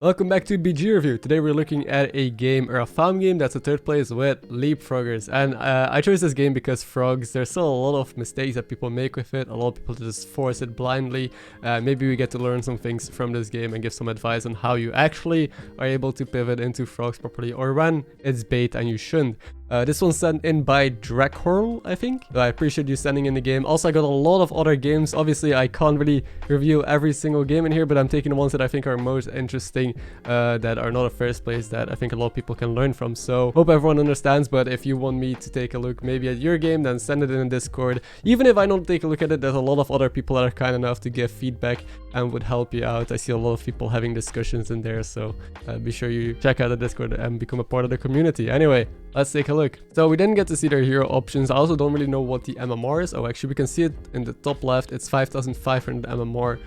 Welcome back to BG Review. Today we're looking at a game, or a farm game that's a third place with LeapFroggers. And I chose this game because frogs, there's still a lot of mistakes that people make with it. A lot of people just force it blindly. Maybe we get to learn some things from this game and give some advice on how you actually are able to pivot into frogs properly, or when it's bait and you shouldn't. This one's sent in by 𝘼𝙪𝙪𝙪𝙪, I think. So I appreciate you sending in the game. Also, I got a lot of other games. Obviously, I can't really review every single game in here, but I'm taking the ones that I think are most interesting, that are not a first place, that I think a lot of people can learn from. So, hope everyone understands, but if you want me to take a look maybe at your game, then send it in Discord. Even if I don't take a look at it, there's a lot of other people that are kind enough to give feedback and would help you out. I see a lot of people having discussions in there, so be sure you check out the Discord and become a part of the community. Anyway, let's take a look. So we didn't get to see their hero options. I also don't really know what the MMR is. Oh, actually we can see it in the top left. It's 5,500 MMR.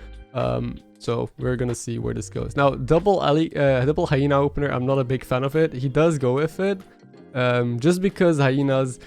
So we're gonna see where this goes. Now, double hyena opener, I'm not a big fan of it. He does go with it, just because hyenas,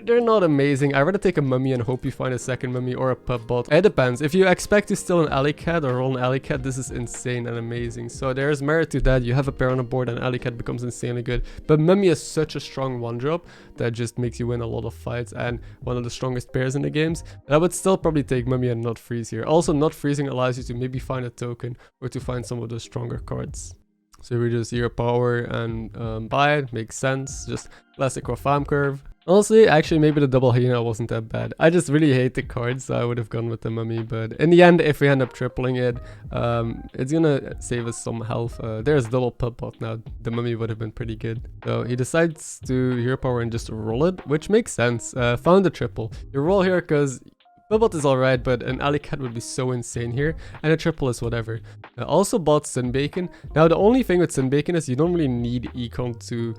they're not amazing. I'd rather take a mummy and hope you find a second mummy or a pup bot. It depends. If you expect to steal an alley cat or roll an alley cat, this is insane and amazing. So there's merit to that. You have a pair on the board and alley cat becomes insanely good. But mummy is such a strong one drop that just makes you win a lot of fights and one of the strongest pairs in the games. And I would still probably take mummy and not freeze here. Also, not freezing allows you to maybe find a token or to find some of the stronger cards. So we just hero power and buy it. Makes sense. Just classic farm curve. Honestly, actually, maybe the double hyena wasn't that bad. I just really hate the cards, so I would have gone with the mummy. But in the end, if we end up tripling it, it's gonna save us some health. There's double pup bot now. The mummy would have been pretty good. So he decides to hero power and just roll it, which makes sense. Found the triple. You roll here because Puppet is alright, but an alley cat would be so insane here, and a triple is whatever. Also bought Sunbacon. Now the only thing with Sunbacon is you don't really need econ to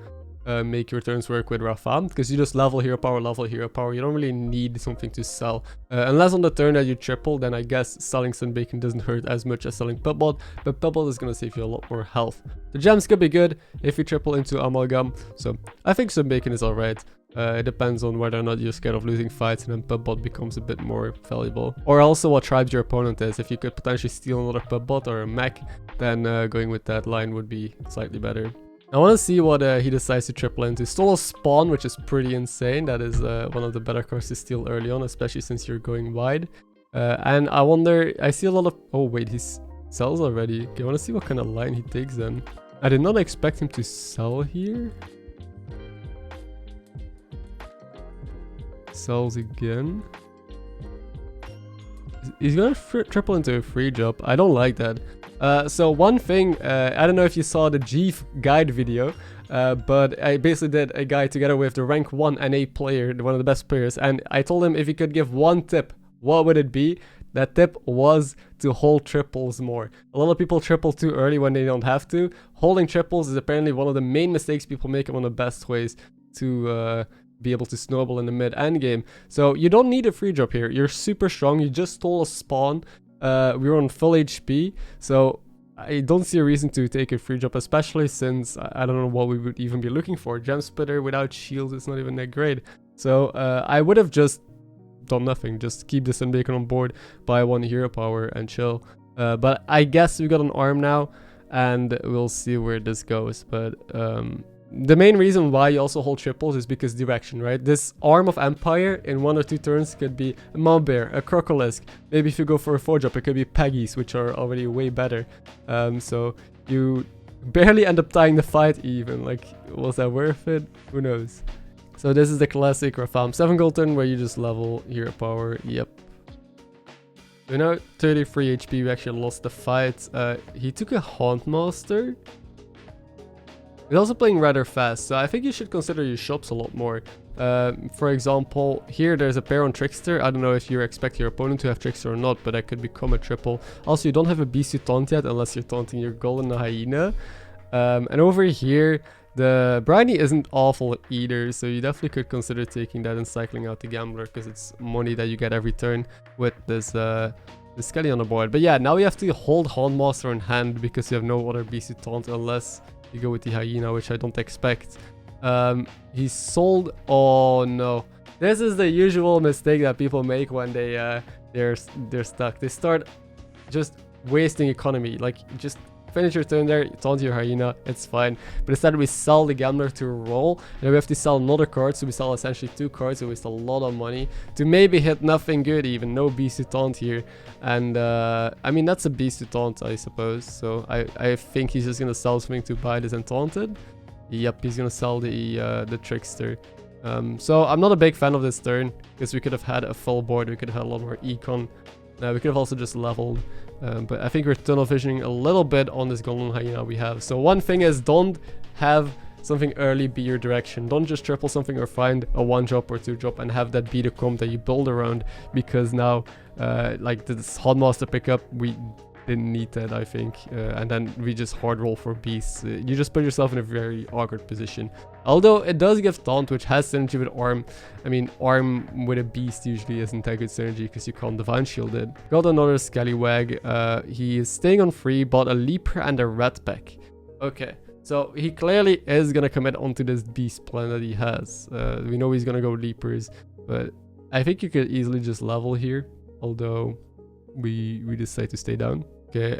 make your turns work with Rarran, because you just level hero power. You don't really need something to sell. Unless on the turn that you triple, then I guess selling Sunbacon doesn't hurt as much as selling Puppet, but Puppet is going to save you a lot more health. The gems could be good if you triple into Amalgam, so I think Sunbacon is alright. It depends on whether or not you're scared of losing fights, and then Puppet becomes a bit more valuable. Or also what tribes your opponent is. If you could potentially steal another Puppet or a mech, then going with that line would be slightly better. I want to see what he decides to triple into. Stole a spawn, which is pretty insane. That is one of the better cards to steal early on, especially since you're going wide. And I wonder, I see a lot of... Oh wait, he sells already. Okay, I want to see what kind of line he takes then. I did not expect him to sell here. Sells again. He's gonna triple into a free job. I don't like that. So one thing, I don't know if you saw the Jeef guide video, but I basically did a guide together with the rank 1 NA player, one of the best players, and I told him if he could give one tip, what would it be? That tip was to hold triples more. A lot of people triple too early when they don't have to. Holding triples is apparently one of the main mistakes people make, and one of the best ways to be able to snowball in the mid end game. So you don't need a free drop here. You're super strong. You just stole a spawn. We were on full HP, so I don't see a reason to take a free drop, especially since I don't know what we would even be looking for. Gem splitter without shields is not even that great. So I would have just done nothing. Just keep the Sunbacon on board, buy one hero power and chill. But I guess we got an arm now, and we'll see where this goes. But the main reason why you also hold triples is because direction, right? This Arm of Empire in 1 or 2 turns could be a Mawbear, a Crocolisk. Maybe if you go for a 4-drop, it could be Peggies, which are already way better. So you barely end up tying the fight even. Like, was that worth it? Who knows? So this is the classic Rarran 7 gold turn where you just level hero power. Yep. We're now 33 HP. We actually lost the fight. He took a Haunt Master. He's also playing rather fast, so I think you should consider your shops a lot more. For example, here there's a pair on Trickster. I don't know if you expect your opponent to have Trickster or not, but that could become a triple. Also, you don't have a beast to taunt yet unless you're taunting your golden hyena. And over here, the Briny isn't awful either, so you definitely could consider taking that and cycling out the Gambler, because it's money that you get every turn with this Skelly on the board. But yeah, now you have to hold Haunt Master in hand because you have no other beast to taunt unless you go with the hyena, which I don't expect. He sold... Oh no. This is the usual mistake that people make when they're stuck. They start just wasting economy. Like, just finish your turn there, taunt your hyena, it's fine. But instead we sell the gambler to roll, and then we have to sell another card, so we sell essentially 2 cards, so we waste a lot of money to maybe hit nothing good, even no beast to taunt here. And I mean, that's a beast to taunt, I suppose, so I think he's just gonna sell something to buy this Enchanted. Yep, he's gonna sell the Trickster. So I'm not a big fan of this turn, because we could have had a full board, we could have had a lot more econ. We could have also just leveled, but I think we're tunnel visioning a little bit on this golden hyena we have. So one thing is, don't have something early be your direction. Don't just triple something or find a 1-drop or 2-drop and have that be the comp that you build around, because now like this Hotmaster pickup, we didn't need that, I think, and then we just hard roll for beasts. You just put yourself in a very awkward position. Although it does give taunt, which has synergy with arm. I mean, arm with a beast usually isn't that good synergy because you can't divine shield it. Got another scallywag. He is staying on free, bought a leaper and a red pack. Okay, so he clearly is gonna commit onto this beast plan that he has. We know he's gonna go leapers, but I think you could easily just level here, although we decide to stay down. Okay,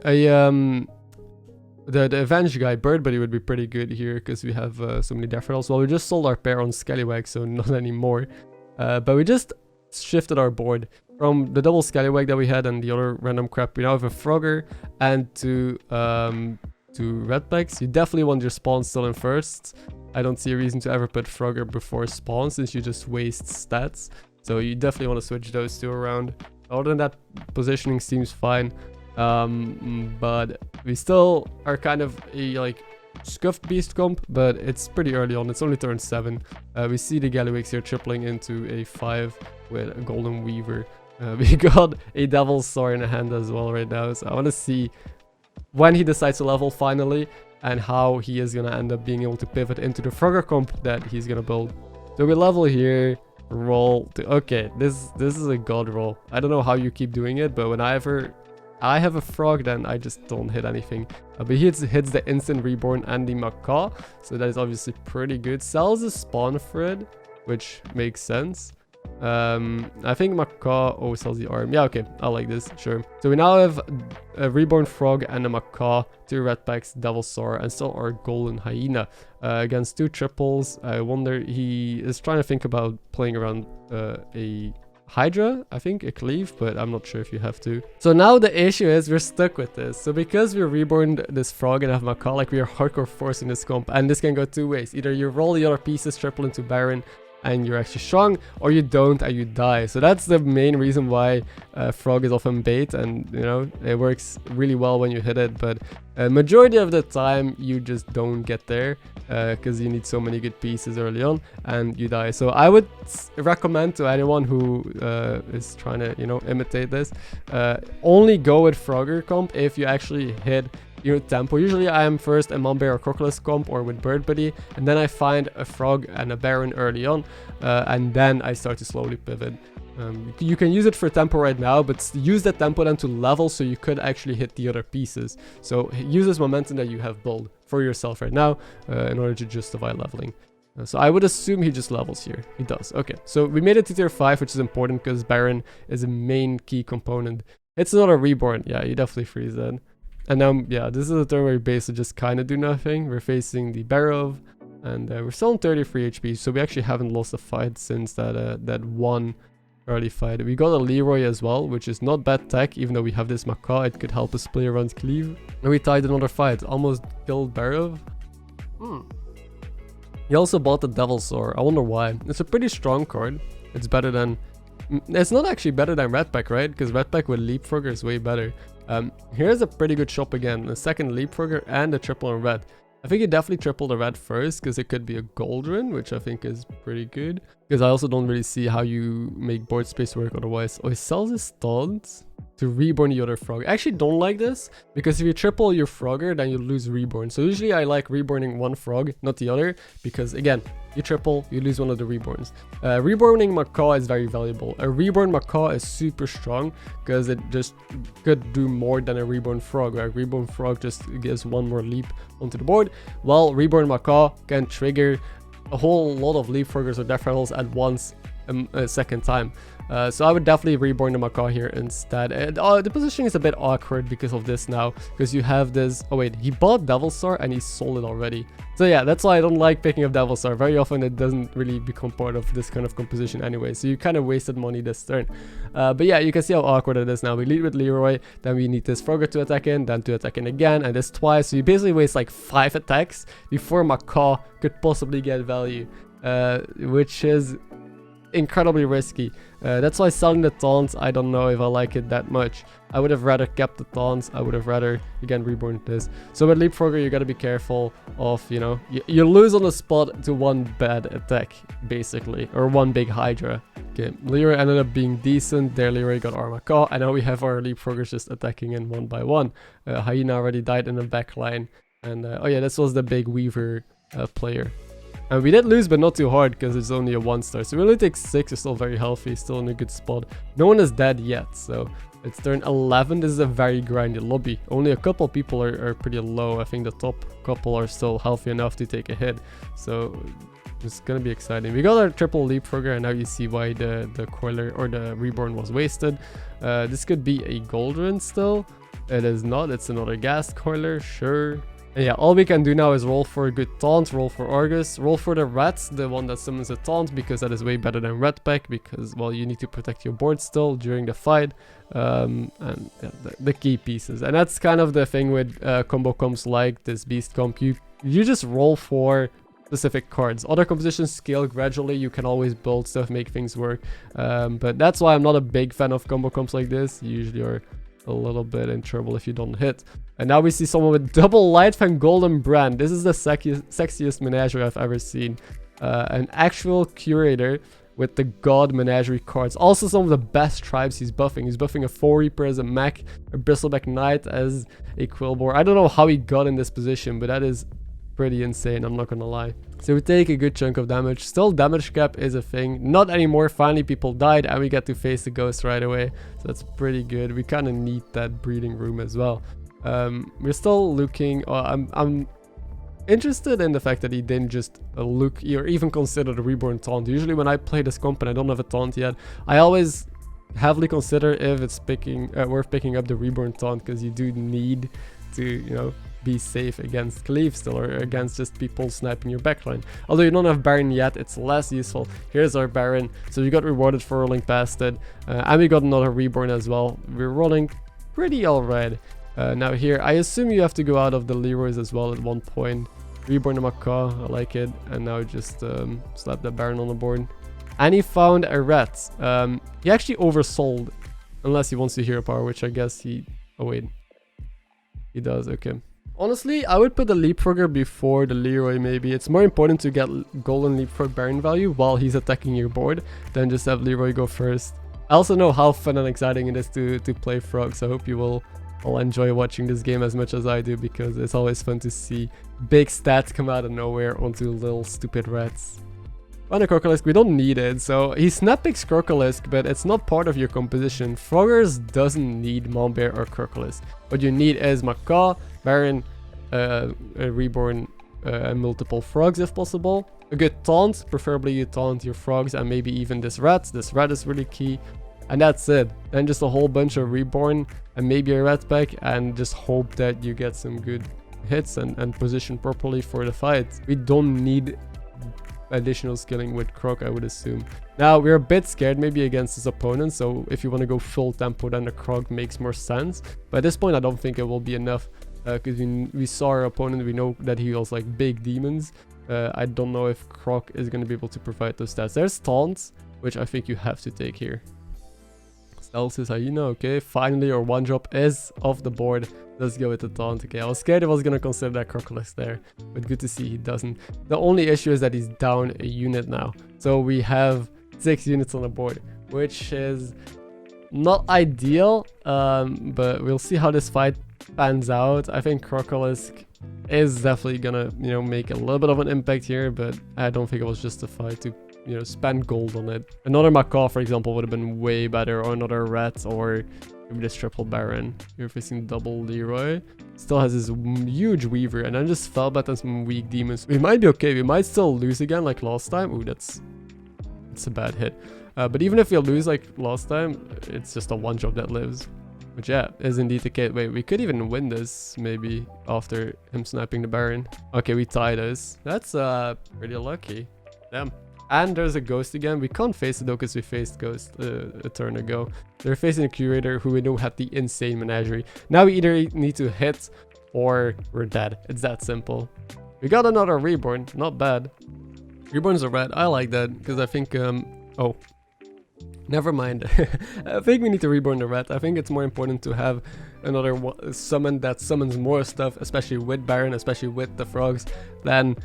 the Avenge guy, Bird Buddy, would be pretty good here because we have so many daffodils. Well, we just sold our pair on Scallywag, so not anymore. But we just shifted our board from the double Scallywag that we had and the other random crap. We now have a Frogger and two Redbacks. You definitely want your spawn still in first. I don't see a reason to ever put Frogger before spawn, since you just waste stats. So you definitely want to switch those two around. Other than that, positioning seems fine. But we still are kind of a like scuffed beast comp, but it's pretty early on. It's only turn 7. We see the Galliwigs here tripling into a 5 with a Golden Weaver. We got a Devil's Sword in the hand as well right now, so I want to see when he decides to level finally and how he is gonna end up being able to pivot into the Frogger comp that he's gonna build. So we level here, roll to, okay, this is a god roll. I don't know how you keep doing it, but whenever I have a frog, then I just don't hit anything. But he hits the instant reborn and the macaw, so that is obviously pretty good. Sells a spawn thread, which makes sense. I think macaw sells the arm. Yeah, okay, I like this, sure. So we now have a reborn frog and a macaw, 2 red packs, devil sword, and still our golden hyena against 2 triples. I wonder, he is trying to think about playing around a Hydra, I think, a cleave, but I'm not sure if you have to. So now the issue is we're stuck with this. So because we reborn this frog and have macaw, like we are hardcore forcing this comp, and this can go 2 ways. Either you roll the other pieces, triple into Baron, and you're actually strong, or you don't and you die. So that's the main reason why frog is often bait, and you know, it works really well when you hit it, but majority of the time you just don't get there because you need so many good pieces early on and you die. So I would recommend to anyone who is trying to, you know, imitate this, only go with Frogger comp if you actually hit your tempo. Usually I am first a Mamba or Crocodile comp or with Bird Buddy, and then I find a Frog and a Baron early on, and then I start to slowly pivot. You can use it for tempo right now, but use that tempo then to level so you could actually hit the other pieces. So use this momentum that you have built for yourself right now in order to justify leveling. So I would assume he just levels here. He does. Okay, so we made it to tier 5, which is important because Baron is a main key component. It's not a reborn. Yeah, you definitely freeze that. And now, yeah, this is a turn where we basically just kind of do nothing. We're facing the Barov, and we're still on 33 HP, so we actually haven't lost a fight since that one early fight. We got a Leroy as well, which is not bad tech, even though we have this macaw. It could help us play around cleave. And we tied another fight, almost killed Barov. He also bought the Devil's Sword. I wonder why. It's a pretty strong card. It's better than... It's not actually better than Redback, right? Because Redback with LeapFrogger is way better. Here's a pretty good shop again. The second LeapFrogger and a triple on red. I think you definitely triple the red first because it could be a Goldrun, which I think is pretty good. Because I also don't really see how you make board space work otherwise. Oh, he sells his studs to reborn the other frog. I actually don't like this because if you triple your Frogger, then you lose reborn. So usually I like reborning one frog, not the other, because again, you triple, you lose one of the reborns. Reborning macaw is very valuable. A reborn macaw is super strong because it just could do more than a reborn frog. Right? Reborn frog just gives one more leap onto the board, while reborn macaw can trigger a whole lot of LeapFroggers or Death Rattles at once a second time. So I would definitely reborn the macaw here instead. And, the positioning is a bit awkward because of this now, because you have this. Oh wait, he bought Devil Star and he sold it already. So yeah, that's why I don't like picking up Devil Star. Very often it doesn't really become part of this kind of composition anyway, so you kind of wasted money this turn. But yeah, you can see how awkward it is now. We lead with Leroy, then we need this Frogger to attack in, then to attack in again, and this twice. So you basically waste like 5 attacks before Macaw could possibly get value, which is incredibly risky. That's why selling the taunts, I don't know if I like it that much. I would have rather kept the taunts. I would have rather, again, reborn this. So with LeapFrogger, you gotta be careful of, you know, you lose on the spot to one bad attack, basically, or one big Hydra. Okay, Leroy ended up being decent. There, Leroy got our Macaw, and now we have our LeapFroggers just attacking in one by one. Hyena already died in the back line, and oh yeah, this was the big Weaver player. And we did lose, but not too hard, because it's only a 1-star. So we only take 6, we're still very healthy, still in a good spot. No one is dead yet, so it's turn 11. This is a very grindy lobby. Only a couple people are pretty low. I think the top couple are still healthy enough to take a hit. So it's gonna be exciting. We got our triple LeapFrogger, and now you see why the coiler or the reborn was wasted. This could be a Goldrun still. It is not, it's another gas coiler, sure. And yeah, all we can do now is roll for a good taunt, roll for Argus, roll for the rats, the one that summons a taunt, because that is way better than red pack, because, well, you need to protect your board still during the fight, and yeah, the key pieces. And that's kind of the thing with combo comps like this beast comp. You just roll for specific cards. Other compositions scale gradually, you can always build stuff, make things work, but that's why I'm not a big fan of combo comps like this. You usually are a little bit in trouble if you don't hit. And now we see someone with double life and golden brand. This is the sexiest menagerie I've ever seen. An actual curator with the god menagerie cards. Also some of the best tribes he's buffing. He's buffing a 4 Reaper as a mech, a Bristleback Knight as a Quillbore. I don't know how he got in this position, but that is pretty insane, I'm not gonna lie. So we take a good chunk of damage. Still, damage cap is a thing. Not anymore. Finally, people died, and we get to face the ghost right away. So that's pretty good. We kind of need that breeding room as well. We're still looking. I'm interested in the fact that he didn't just look or even consider the reborn taunt. Usually, when I play this comp and I don't have a taunt yet, I always heavily consider if it's worth picking up the reborn taunt, because you do need to, you know, be safe against cleave still, or against just people sniping your backline. Although you don't have Baron yet, it's less useful. Here's our Baron, so you got rewarded for rolling past it, and we got another reborn as well. We're rolling pretty alright. Now here, I assume you have to go out of the Leroy's as well at one point. Reborn the Macaw, I like it, and now just slap the Baron on the board. And he found a rat. He actually oversold, unless he wants to hero power, which I guess he... Oh wait, he does, okay. Honestly, I would put the LeapFrogger before the Leroy maybe. It's more important to get golden LeapFrog Baron value while he's attacking your board than just have Leroy go first. I also know how fun and exciting it is to play Frog, so I hope you will all enjoy watching this game as much as I do, because it's always fun to see big stats come out of nowhere onto little stupid rats. On a Crocolisk, we don't need it, so he snap picks Crocolisk, but it's not part of your composition. Froggers doesn't need Monbear or Crocolisk. What you need is Macaw, Baron, a reborn, and multiple frogs if possible. A good taunt, preferably you taunt your frogs and maybe even this rat. This rat is really key. And that's it. Then just a whole bunch of reborn and maybe a rat pack, and just hope that you get some good hits and position properly for the fight. We don't need additional skilling with Croc, I would assume. Now, we're a bit scared maybe against his opponent, so if you want to go full tempo, then the Croc makes more sense. But at this point, I don't think it will be enough, because we saw our opponent, we know that he was like big demons. I don't know if Croc is going to be able to provide those stats. There's taunts, which I think you have to take here. Else is Hyena, okay, finally our one drop is off the board. Let's go with the taunt. Okay, I was scared I was gonna consider that Crocolisk there, but good to see he doesn't. The only issue is that he's down a unit now, so we have 6 units on the board, which is not ideal, but we'll see how this fight pans out. I think Crocolisk is definitely gonna, you know, make a little bit of an impact here, but I don't think it was justified to, you know, spend gold on it. Another Macaw, for example, would have been way better, or another rat, or maybe this triple Baron. You're facing double Leroy. Still has this huge Weaver, and then just Fellbat and some weak demons. We might be okay. We might still lose again like last time. Ooh, that's a bad hit. But even if you lose like last time, it's just a one drop that lives. Which yeah, is indeed the case. Wait, we could even win this maybe after him sniping the Baron. Okay, we tie this. That's pretty lucky. Damn. And there's a Ghost again. We can't face it though because we faced Ghost a turn ago. They're facing a Curator who we know had the insane menagerie. Now we either need to hit or we're dead. It's that simple. We got another Reborn. Not bad. Reborn's a red. I like that because I think... oh. Never mind. I think we need to reborn the red. I think it's more important to have another summon that summons more stuff, especially with Baron, especially with the frogs, than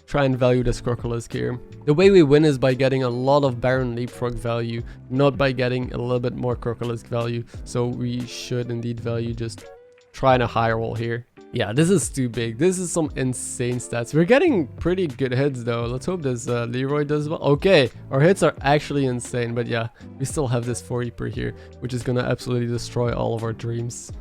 try and value this Crocolisk here. The way we win is by getting a lot of Baron Leapfrog value, not by getting a little bit more Crocolisk value. So we should indeed value just trying a high roll here. Yeah, this is too big. This is some insane stats. We're getting pretty good hits though. Let's hope this Leroy does well. Okay, our hits are actually insane, but yeah, we still have this 40 per here, which is gonna absolutely destroy all of our dreams.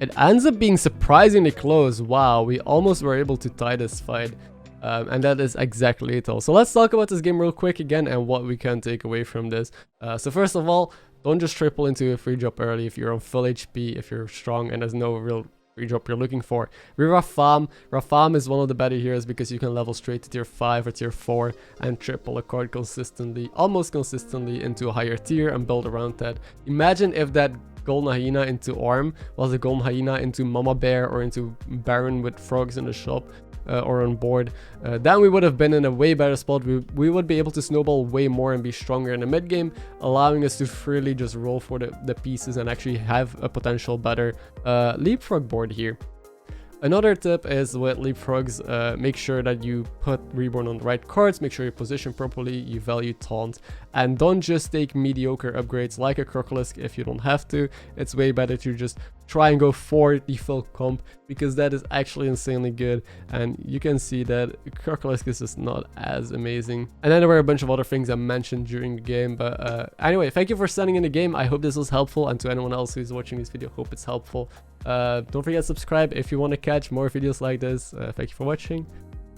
It ends up being surprisingly close. Wow, we almost were able to tie this fight. And that is exactly it all. So let's talk about this game real quick again and what we can take away from this. So first of all, don't just triple into a free drop early if you're on full HP, if you're strong and there's no real free drop you're looking for. We Rafam. Rafam is one of the better heroes because you can level straight to tier 5 or tier 4 and triple a card consistently, almost consistently into a higher tier and build around that. Imagine if that Golden Hyena into Arm was a Golden Hyena into Mama Bear or into Baron with frogs in the shop. Or on board, then we would have been in a way better spot. We would be able to snowball way more and be stronger in the mid game, allowing us to freely just roll for the pieces and actually have a potential better Leapfrog board here. Another tip is with Leapfrogs, make sure that you put Reborn on the right cards, make sure you position properly, you value Taunt, and don't just take mediocre upgrades like a Crocolisk if you don't have to. It's way better to just try and go for the full comp because that is actually insanely good, and you can see that Crocolisk is just not as amazing. And then there were a bunch of other things I mentioned during the game, but anyway, thank you for sending in the game. I hope this was helpful, and to anyone else who's watching this video, hope it's helpful. Don't forget to subscribe if you want to catch more videos like this. Thank you for watching.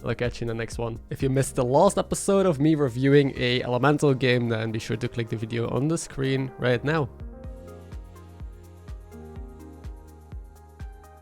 I'll catch you in the next one. If you missed the last episode of me reviewing a elemental game, then be sure to click the video on the screen right now.